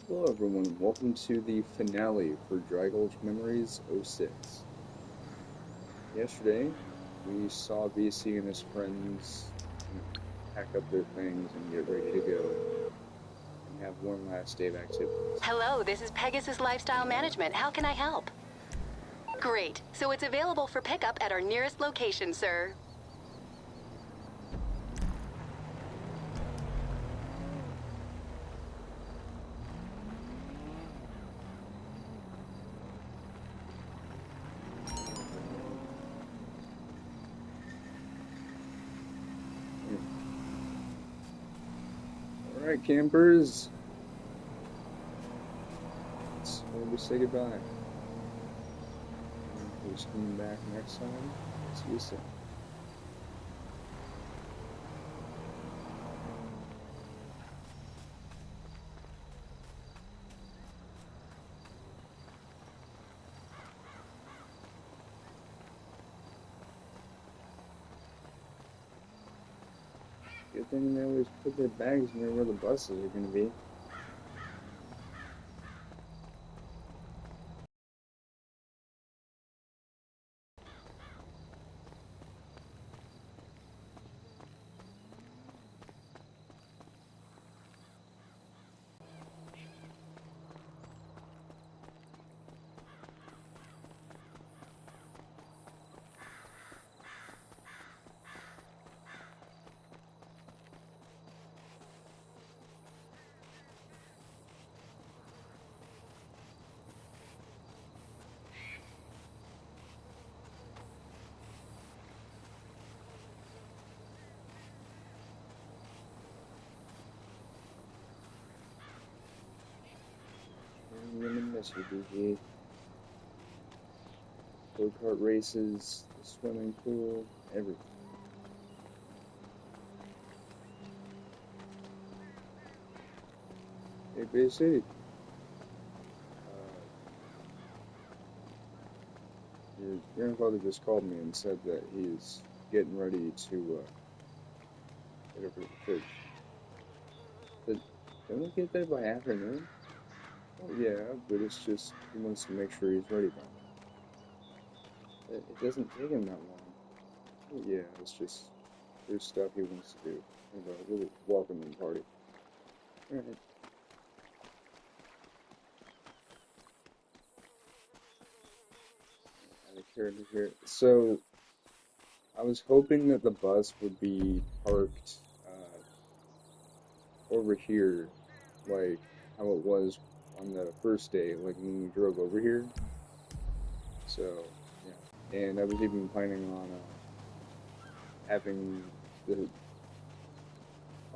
Hello everyone, welcome to the finale for Dry Gulch Memories '06. Yesterday, we saw VC and his friends, pack up their things and get ready to go and have one last day of activities. Hello, this is Pegasus Lifestyle Management. How can I help? Great. So it's available for pickup at our nearest location, sir. Alright, campers, it's time to say goodbye. Who's coming back next time? See you soon. Good thing they always put their bags near where the buses are going to be. I'm gonna miss you, DG. Go-kart races, the swimming pool, everything. Hey, BC. Your grandfather just called me and said that he's getting ready to head over to the church. But don't we get there by afternoon? Oh yeah, but it's just he wants to make sure he's ready by then. It doesn't take him that long. Oh yeah, it's just there's stuff he wants to do. And a little welcoming party. Alright. Out of character here. So I was hoping that the bus would be parked over here, like how it was on the first day, like when we drove over here. So, yeah. And I was even planning on having the,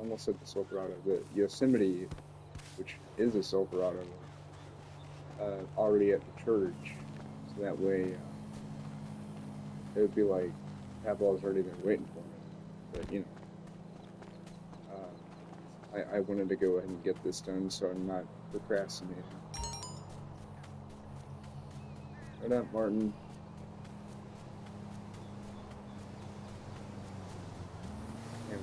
almost said the Silverado, the Yosemite, which is a Silverado, already at the church. So that way, it would be like Pavlov's already been waiting for me. But, I wanted to go ahead and get this done so I'm not procrastinating. What up, Martin? Anyway.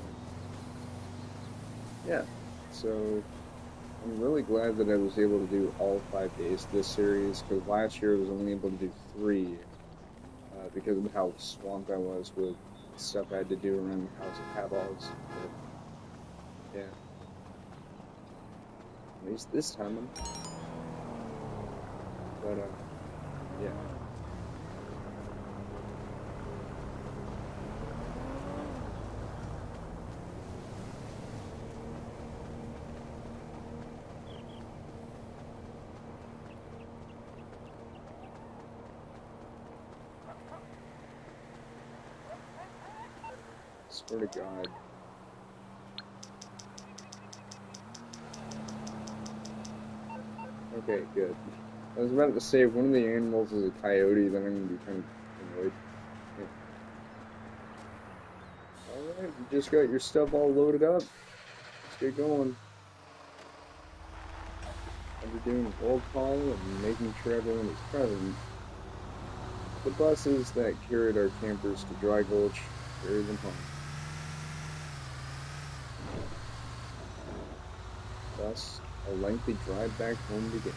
Yeah, so I'm really glad that I was able to do all 5 days of this series, because last year I was only able to do 3, because of how swamped I was with stuff I had to do around the house at Pavlov's. But, yeah. At least this time I'm... But, yeah. Swear to God. Okay, good. I was about to say, if one of the animals is a coyote, then I'm going to be kind of annoyed. Yeah. Alright, you just got your stuff all loaded up. Let's get going. And we're doing a roll call and making sure everyone is present. The buses that carried our campers to Dry Gulch carried them home. Bus A lengthy drive back home begins.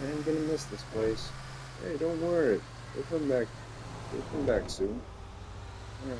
I'm gonna miss this place. Hey, don't worry. We'll come back. We'll come back soon. Alright.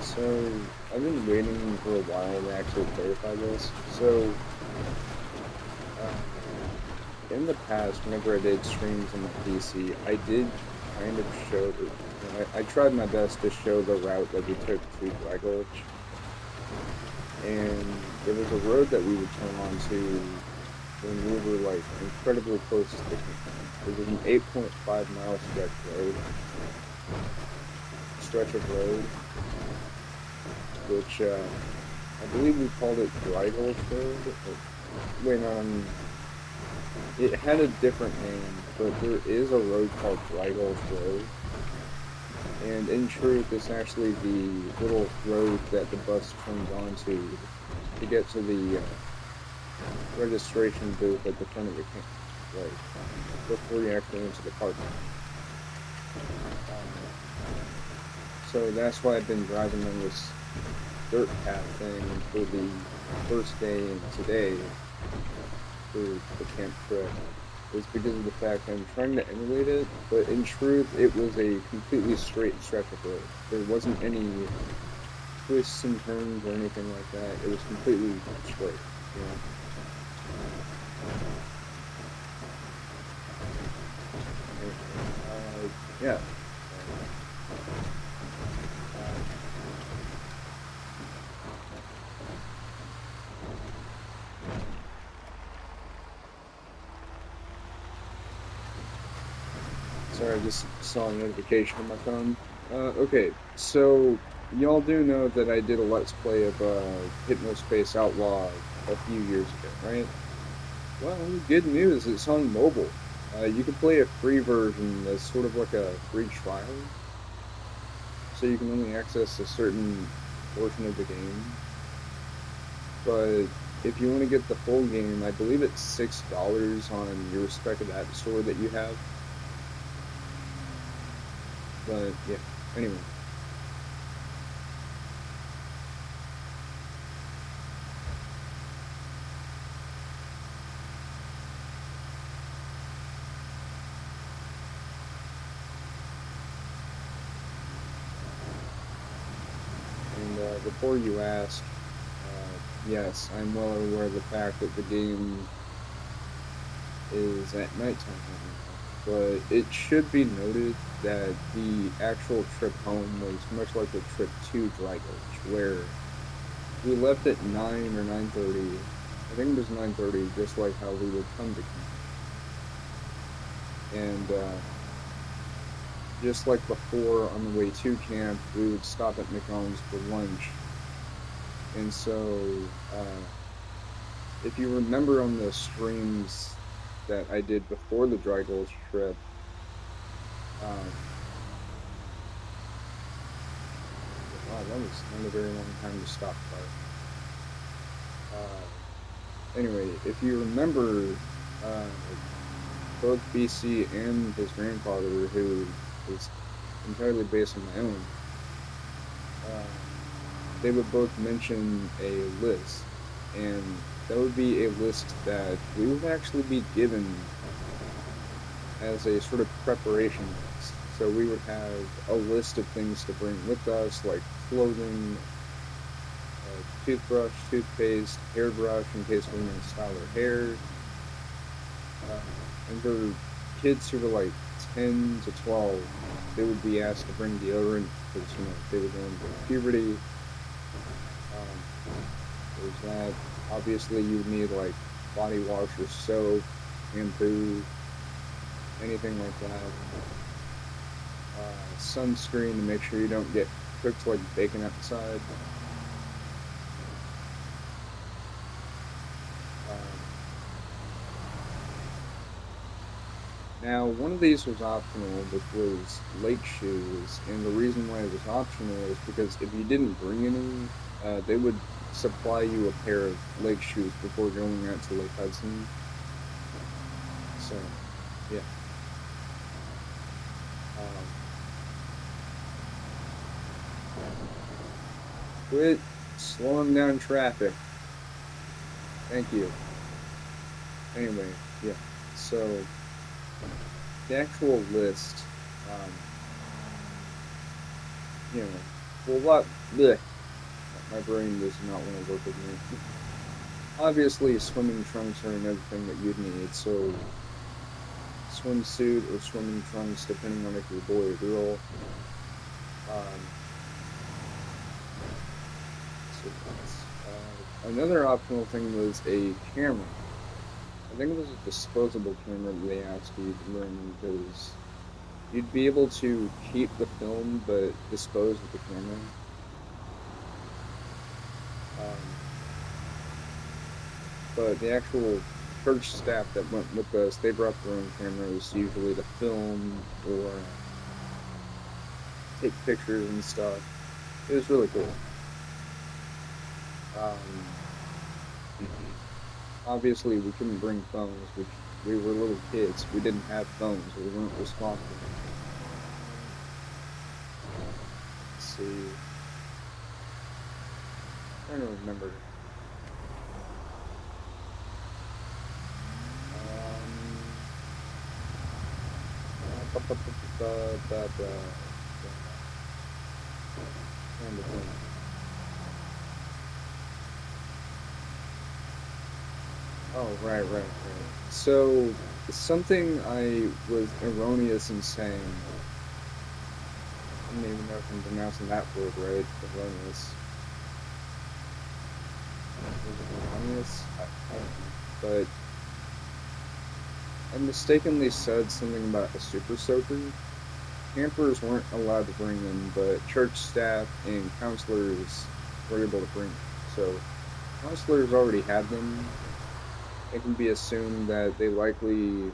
So, I've been waiting for a while to actually clarify this. So, in the past, whenever I did streams on my PC, I did kind of show, I tried my best to show the route that we took to Dry Gulch. And there was a road that we would turn onto when we were like incredibly close to the camp. It was an 8.5 mile stretch of road, which I believe we called it Dry Gulch Road. Wait, it had a different name, but there is a road called Dry Gulch Road. And in truth, it's actually the little road that the bus turns onto to get to the registration booth at the front of the camp, like before you actually enter the parking lot. So that's why I've been driving on this dirt path thing for the first day and today for the camp trip. Is because of the fact I'm trying to emulate it, but in truth, it was a completely straight stretch of road. There wasn't any twists and turns or anything like that. It was completely straight, you know? Yeah. Sorry, I just saw a notification on my phone. Okay, so y'all do know that I did a Let's Play of Hypnospace Outlaw a few years ago, right? Well, good news, it's on mobile. You can play a free version as sort of like a free trial, so you can only access a certain portion of the game. But if you want to get the full game, I believe it's $6 on your respective app store that you have. But yeah, anyway. before you ask, yes, I'm well aware of the fact that the game is at nighttime right now, but it should be noted that the actual trip home was much like the trip to Dry Gulch, where we left at 9 or 9:30. I think it was 9:30, just like how we would come to camp. And just like before, on the way to camp, we would stop at McDonald's for lunch. And so, uh, if you remember on the streams that I did before the Dry Gulch trip, um, wow, that was not a very long time to stop car. Anyway, if you remember, uh, both BC and his grandfather, who is entirely based on my own, uh, they would both mention a list, and that would be a list that we would actually be given as a sort of preparation list. So we would have a list of things to bring with us, like clothing, toothbrush, toothpaste, hairbrush in case we want to style our hair. And for kids who were like 10 to 12, they would be asked to bring deodorant because, they were going through puberty. There's that. Obviously, you would need like body wash or soap, shampoo, anything like that. Sunscreen to make sure you don't get cooked like bacon outside. Um, Now, one of these was optional, which was lake shoes, and the reason why it was optional is because if you didn't bring any, they would supply you a pair of lake shoes before going out to Lake Hudson. So, yeah. Um, Quit slowing down traffic. Thank you. Anyway, yeah. So, the actual list, um, you know, well, what? Bleh, my brain does not want to work with me. Obviously, swimming trunks are another thing that you'd need, so swimsuit or swimming trunks, depending on if you're a boy or girl. Um, so another optional thing was a camera. I think it was a disposable camera that they asked you to bring because you'd be able to keep the film but dispose of the camera. Um, but the actual church staff that went with us, they brought their own cameras, usually to film or take pictures and stuff. It was really cool. Um, Obviously, we couldn't bring phones. We were little kids. We didn't have phones. We weren't responsible. Let's see. I'm trying to remember. Um, bu- bu- bu- bu- bu- bu- trying to think. Oh, right. So, something I was erroneous in saying, I don't even know if I'm pronouncing that word right, erroneous. Was it erroneous? I don't know. But I mistakenly said something about a super soaker. Campers weren't allowed to bring them, but church staff and counselors were able to bring them. So, counselors already had them. It can be assumed that they likely,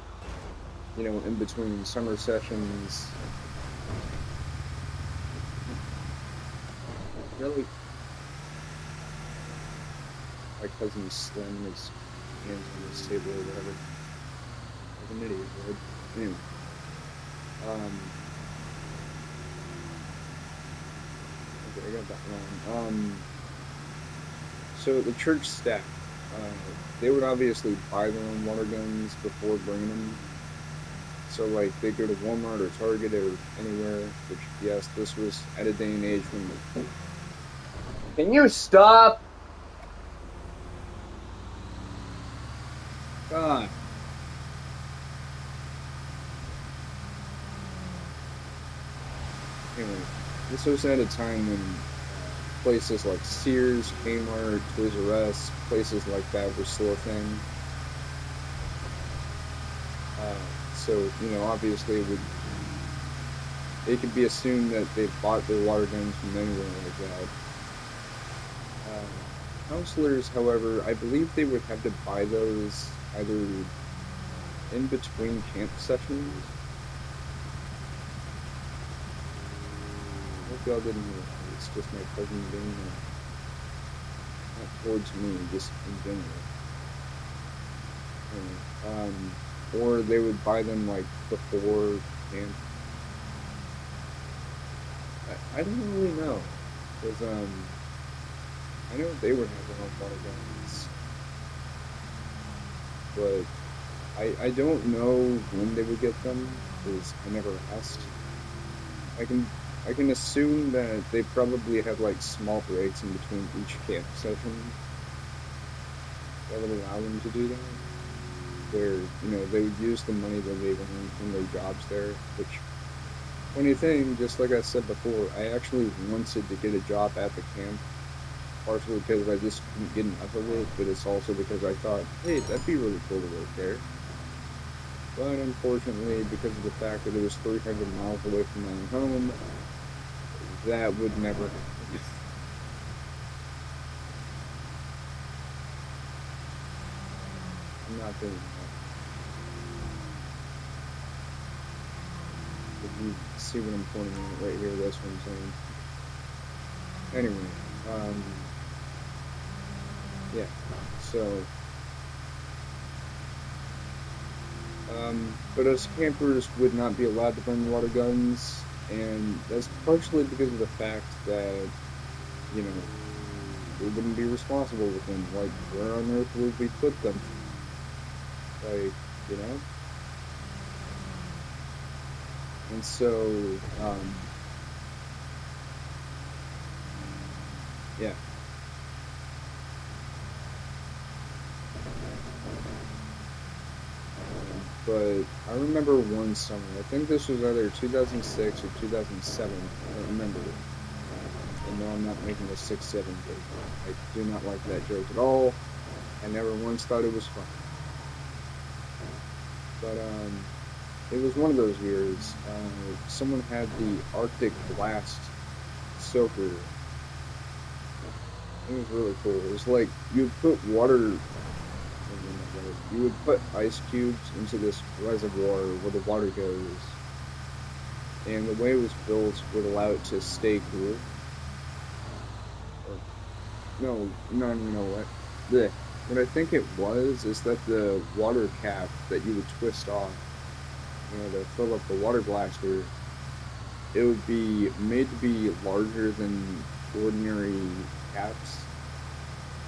in between summer sessions, really, my cousin slamming his hands on his table or whatever, like an idiot would. Anyway, um, okay, I got that wrong. So the church staff, they would obviously buy their own water guns before bringing them. So, like, they go to Walmart or Target or anywhere, which, yes, this was at a day and age when Can you stop? God. Anyway, this was at a time when places like Sears, Kmart, Toys R Us, places like that were still a thing. So, you know, obviously it could be assumed that they bought their water guns from anywhere like that. Counselors, however, I believe they would have to buy those either in between camp sessions. I hope y'all didn't hear that. It's just my cousin being not towards me, just in general. Or they would buy them like before camp. I don't really know, because I know they were having a lot of guns, but I don't know when they would get them, because I never asked. I can assume that they probably had like small breaks in between each camp session that would allow them to do that. Where, you know, they would use the money that they earned from their jobs there, which, funny thing, just like I said before, I actually wanted to get a job at the camp, partially because I just couldn't get enough of it, but it's also because I thought, hey, that'd be really cool to work there. But unfortunately, because of the fact that it was 300 miles away from my home, that would never happen. I'm not doing that. If you see what I'm pointing at right here, that's what I'm saying. Anyway, yeah, so, but us campers would not be allowed to bring water guns, and that's partially because of the fact that, you know, we wouldn't be responsible with them. Like, where on earth would we put them? Like, you know? And so, yeah. But I remember one summer, I think this was either 2006 or 2007, I don't remember. And no, I'm not making a 6-7 joke. I do not like that joke at all. I never once thought it was funny. But, it was one of those years. Someone had the Arctic Blast soaker. It was really cool. It was like you would put water, you would put ice cubes into this reservoir where the water goes, and the way it was built would allow it to stay cool. Or, no, what? What I think it was is that the water cap that you would twist off, you know, to fill up the water blaster, it would be made to be larger than ordinary caps.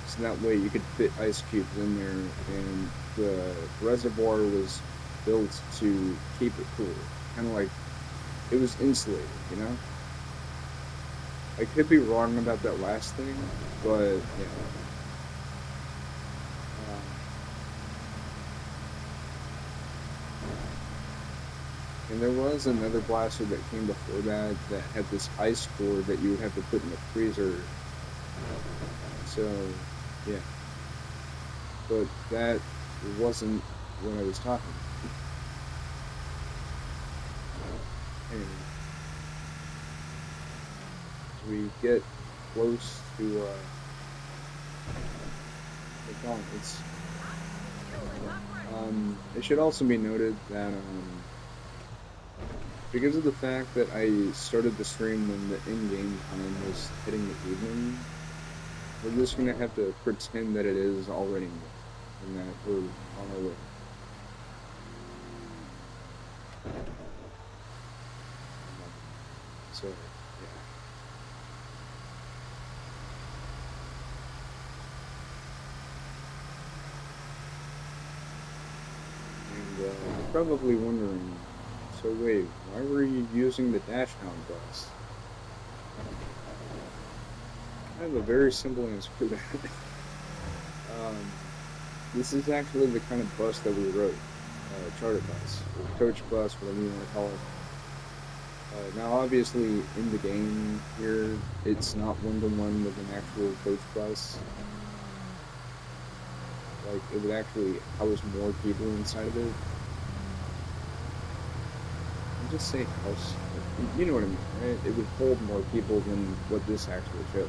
So that way you could fit ice cubes in there, and the reservoir was built to keep it cool. Kind of like it was insulated, you know? I could be wrong about that last thing, but yeah. And there was another blaster that came before that had this ice core that you would have to put in the freezer. So, yeah. But that wasn't what I was talking about. Anyway, as we get close to the dawn, it should also be noted that because of the fact that I started the stream when the in-game time was hitting the evening, we're just gonna have to pretend that it is already morning and that we're on our way. So, yeah. And you're probably wondering, so wait, why were you using the Dashhound bus? have a very simple answer for that. This is actually the kind of bus that we rode, charter bus, or coach bus, whatever you want to call it. Now, obviously, in the game here, it's not one-to-one with an actual coach bus. Like, it would actually house more people inside of it. I'll just say house. You know what I mean, right? It would hold more people than what this actually shows.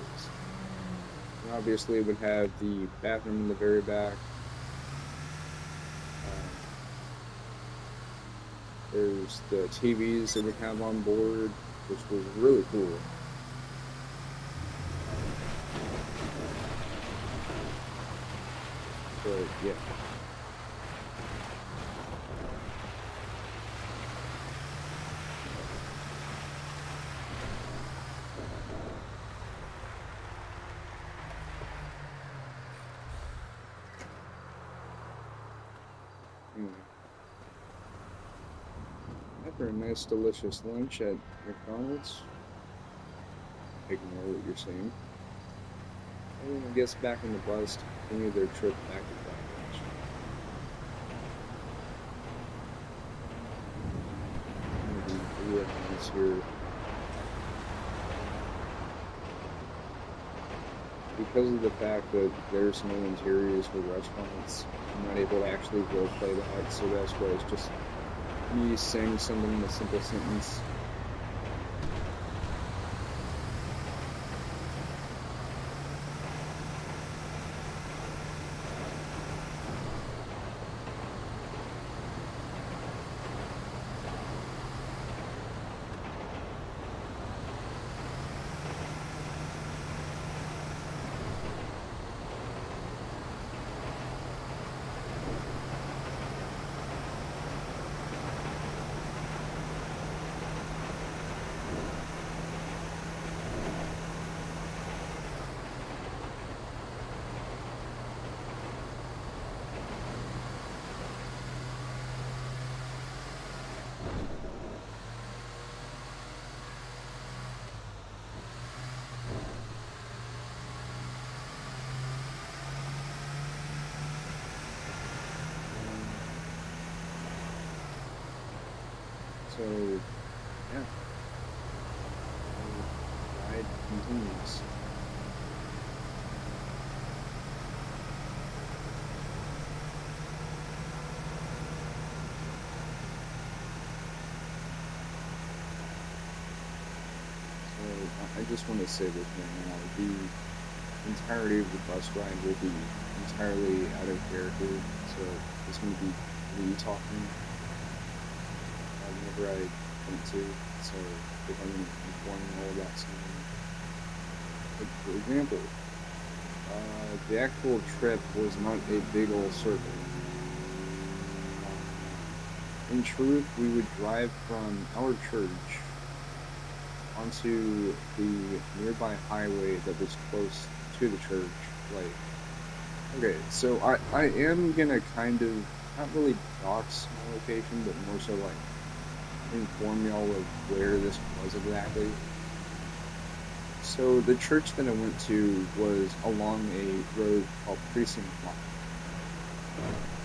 And obviously, it would have the bathroom in the very back. There's the TVs that we have on board, which was really cool. But yeah. Anyway, after a nice, delicious lunch at McDonald's, ignore what you're saying. Everyone gets back on the bus to continue their trip back to Dry Gulch. I'm gonna be real honest here. Because of the fact that there's no interiors for restaurants, I'm not able to actually roleplay that, so that's why it's just me saying something in a simple sentence. So, yeah, the ride continues. So, I just want to say this right now. The entirety of the bus ride will be entirely out of character, so it's going to be me talking whenever I want to. So if I'm informing all about something, like for example, the actual trip was not a big old circle. In truth, we would drive from our church onto the nearby highway that was close to the church. Like, okay, so I am gonna kind of not really dox my location, but more so like inform y'all of where this was exactly. So the church that I went to was along a road called Precinct Line,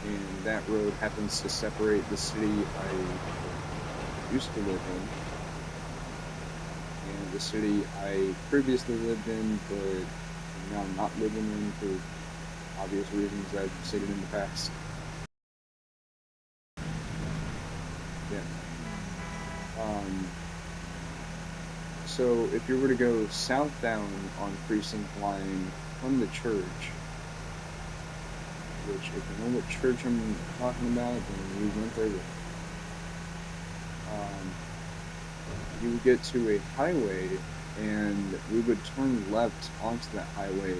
and that road happens to separate the city I used to live in and the city I previously lived in, but am now not living in for obvious reasons I've stated in the past. Yeah. So if you were to go southbound on Precinct Line from the church, which if you know what church I'm talking about, then we went there with, you would get to a highway and we would turn left onto that highway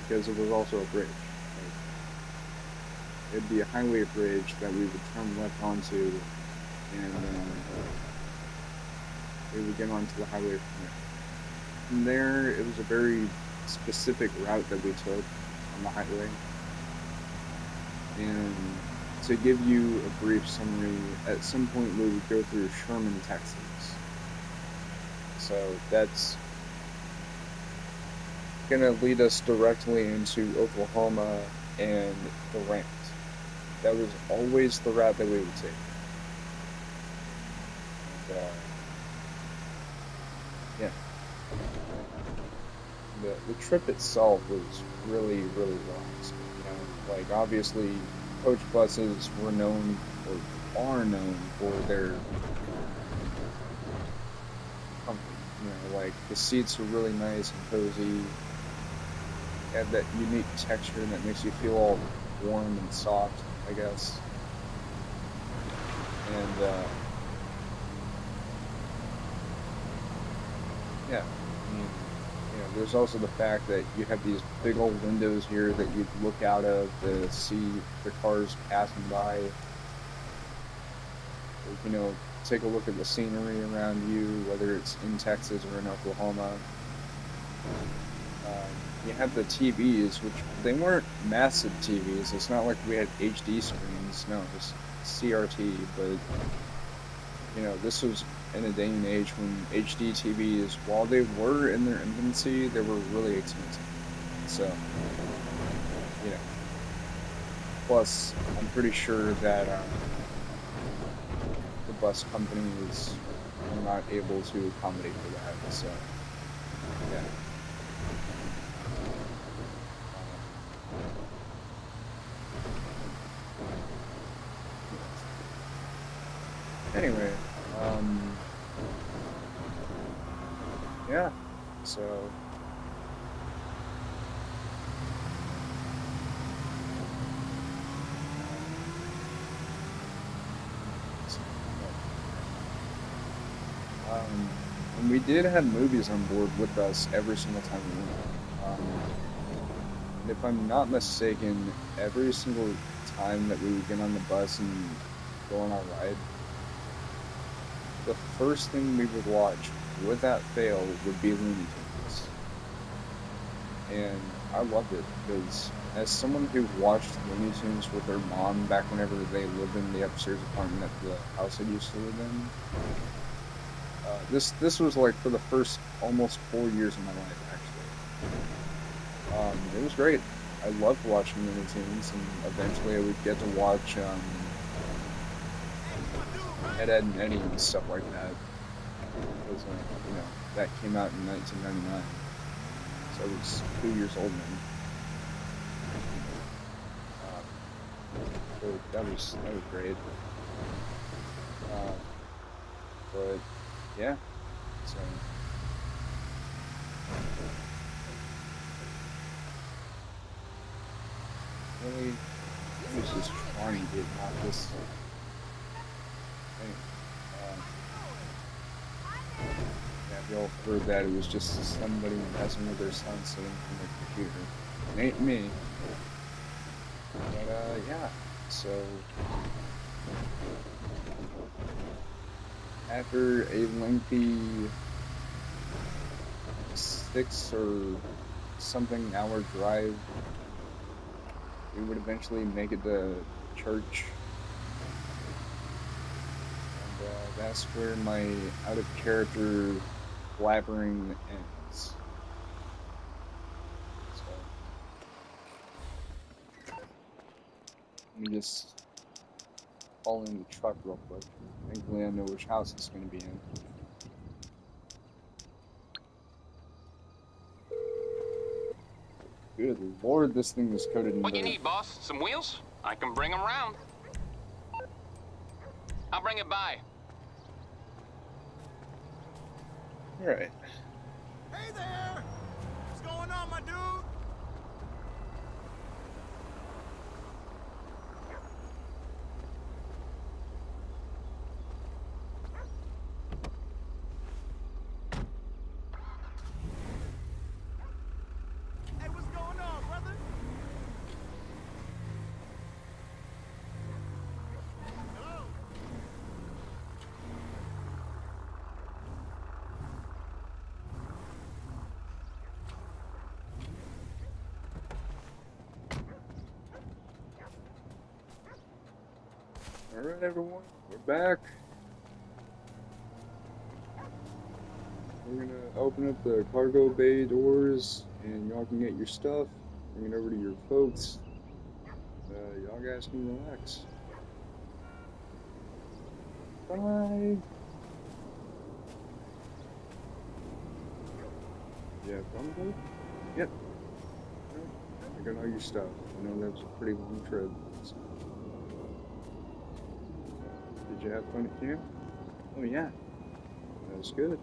because it was also a bridge. Like, it'd be a highway bridge that we would turn left onto, and we would get onto the highway from there. From there, it was a very specific route that we took on the highway. And to give you a brief summary, at some point we would go through Sherman, Texas. So that's gonna lead us directly into Oklahoma and the ranch. That was always the route that we would take. And, yeah, the trip itself was really, really long. So, like obviously, coach buses were known or are known for their comfort. Like the seats are really nice and cozy. Have that unique texture that makes you feel all warm and soft, I guess. And yeah, I mean, there's also the fact that you have these big old windows here that you look out of to see the cars passing by. Take a look at the scenery around you, whether it's in Texas or in Oklahoma. You have the TVs, which they weren't massive TVs. It's not like we had HD screens. No, it was CRT. But this was in a day and age when HD TVs, while they were in their infancy, they were really expensive. So, plus, I'm pretty sure that the bus companies were not able to accommodate for that. So, yeah. Anyway, yeah, so and we did have movies on board with us every single time we went. And if I'm not mistaken, every single time that we would get on the bus and go on our ride, the first thing we would watch, without fail, would be Looney Tunes. And I loved it because as someone who watched Looney Tunes with their mom back whenever they lived in the upstairs apartment at the house I used to live in, this was like for the first almost 4 years of my life, actually. It was great. I loved watching Looney Tunes, and eventually I would get to watch Ed, Edd and Eddy and stuff like that. Because, that came out in 1999. So I was 2 years old then. So that was great. But yeah, so really, I was just trying to get out this thing. Yeah, if y'all heard that, it was just somebody messing with their son sitting from their computer. It ain't me. But yeah, so after a lengthy 6 or something hour drive, we would eventually make it to church. And that's where my out of character blabbering ends. So, let me just fall in the truck real quick. Thankfully, I know which house it's going to be in. Good lord, this thing is coated in What you dirt. need, boss? Some wheels? I can bring them round. I'll bring it by. Alright. Hey there! What's going on, my dude? Hey, what's going on, brother? Hello? Alright, everyone, we're back. We're gonna open up the cargo bay doors and y'all can get your stuff, bring it over to your folks. Y'all guys can relax. Bye. Yeah, Bumble? Yep. I got all your stuff. I know that was a pretty long trip. So. Did you have fun at camp? Oh yeah. That's good.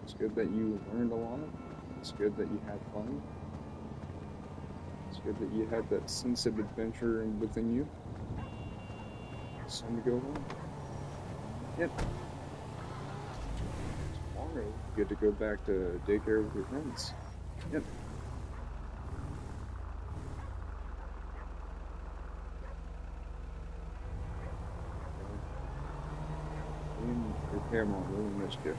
It's good that you learned a lot. It's good that you had fun. It's good that you had that sense of adventure within you. It's time to go home. Yep. Tomorrow, you get to go back to daycare with your friends. Yep. And your parent really missed you.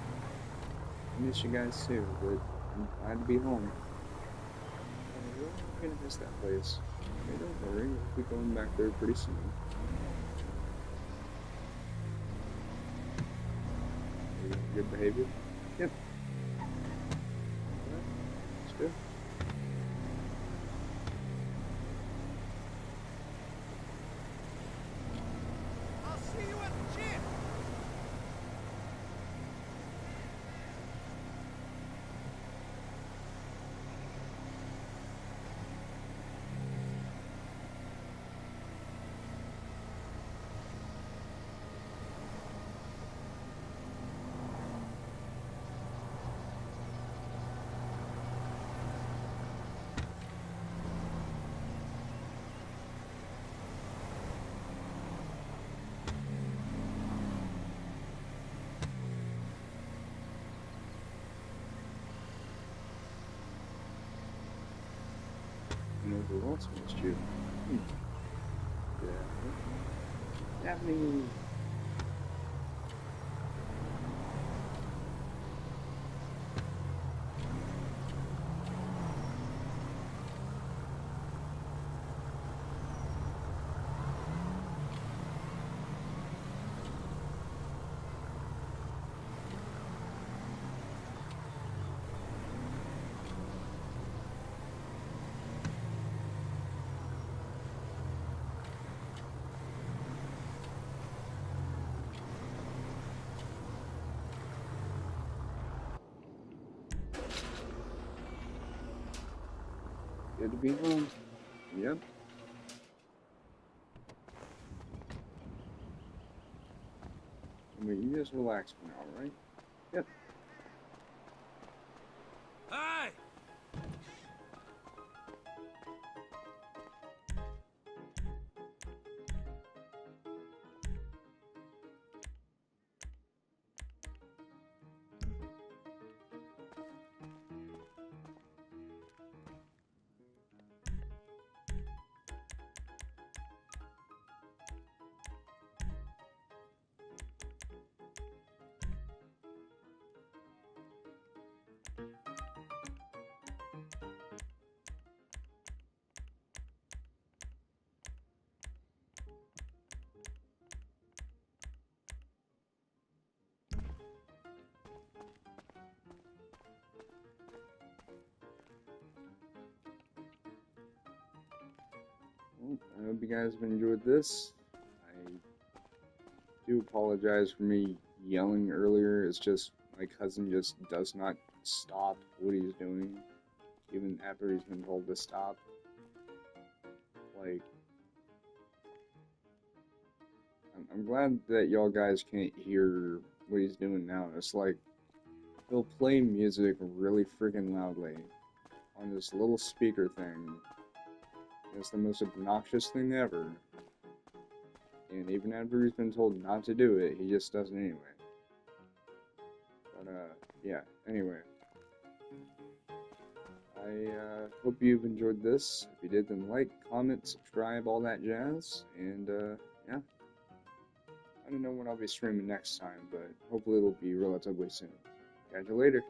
I miss you guys too, but I'm glad to be home. We're gonna miss that place. Hey, don't worry, we'll be going back there pretty soon. Good behavior? Yep. Alright, that's good. I'll see you at the gym. You know who else missed you? Yeah. Daphne. Good to be home. Yep. I mean, you just relax for now, right? Yep. Hey! Well, I hope you guys have enjoyed this. I do apologize for me yelling earlier. It's just my cousin just does not stop what he's doing, even after he's been told to stop. Like, I'm glad that y'all guys can't hear what he's doing now. It's like, he'll play music really freaking loudly on this little speaker thing. It's the most obnoxious thing ever. And even after he's been told not to do it, he just does it anyway. But, yeah, anyway. I hope you've enjoyed this. If you did, then like, comment, subscribe, all that jazz. And, yeah. I don't know when I'll be streaming next time, but hopefully it'll be relatively soon. Catch you later.